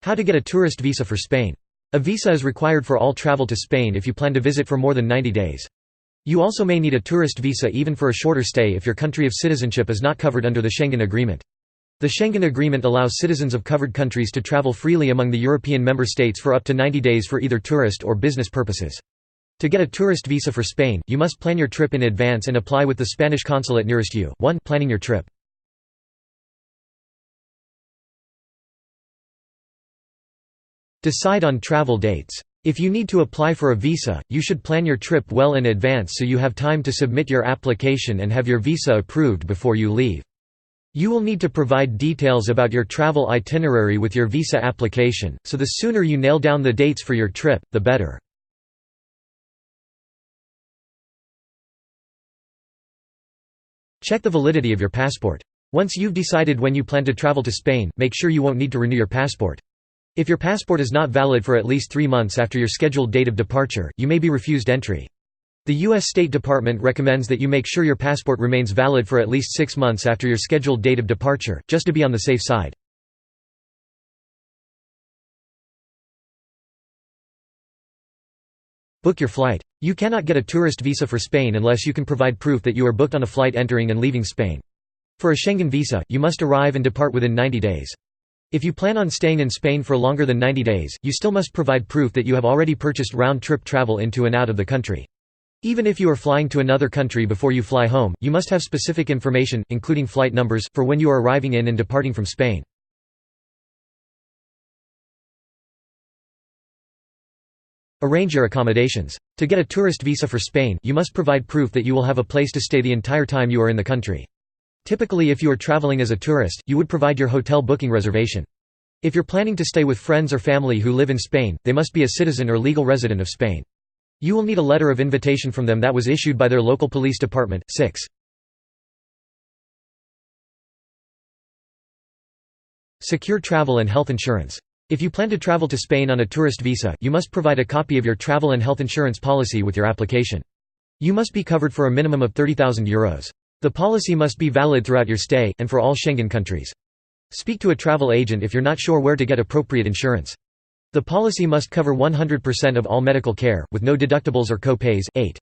How to get a tourist visa for Spain. A visa is required for all travel to Spain if you plan to visit for more than 90 days. You also may need a tourist visa even for a shorter stay if your country of citizenship is not covered under the Schengen Agreement. The Schengen Agreement allows citizens of covered countries to travel freely among the European member states for up to 90 days for either tourist or business purposes. To get a tourist visa for Spain, you must plan your trip in advance and apply with the Spanish consulate nearest you. 1. Planning your trip. Decide on travel dates. If you need to apply for a visa, you should plan your trip well in advance so you have time to submit your application and have your visa approved before you leave. You will need to provide details about your travel itinerary with your visa application, so the sooner you nail down the dates for your trip, the better. Check the validity of your passport. Once you've decided when you plan to travel to Spain, make sure you won't need to renew your passport. If your passport is not valid for at least 3 months after your scheduled date of departure, you may be refused entry. The U.S. State Department recommends that you make sure your passport remains valid for at least 6 months after your scheduled date of departure, just to be on the safe side. Book your flight. You cannot get a tourist visa for Spain unless you can provide proof that you are booked on a flight entering and leaving Spain. For a Schengen visa, you must arrive and depart within 90 days. If you plan on staying in Spain for longer than 90 days, you still must provide proof that you have already purchased round-trip travel into and out of the country. Even if you are flying to another country before you fly home, you must have specific information, including flight numbers, for when you are arriving in and departing from Spain. Arrange your accommodations. To get a tourist visa for Spain, you must provide proof that you will have a place to stay the entire time you are in the country. Typically, if you are traveling as a tourist, you would provide your hotel booking reservation. If you're planning to stay with friends or family who live in Spain, they must be a citizen or legal resident of Spain. You will need a letter of invitation from them that was issued by their local police department. 6. Secure travel and health insurance. If you plan to travel to Spain on a tourist visa, you must provide a copy of your travel and health insurance policy with your application. You must be covered for a minimum of €30,000. The policy must be valid throughout your stay, and for all Schengen countries. Speak to a travel agent if you're not sure where to get appropriate insurance. The policy must cover 100% of all medical care, with no deductibles or co-pays. 8.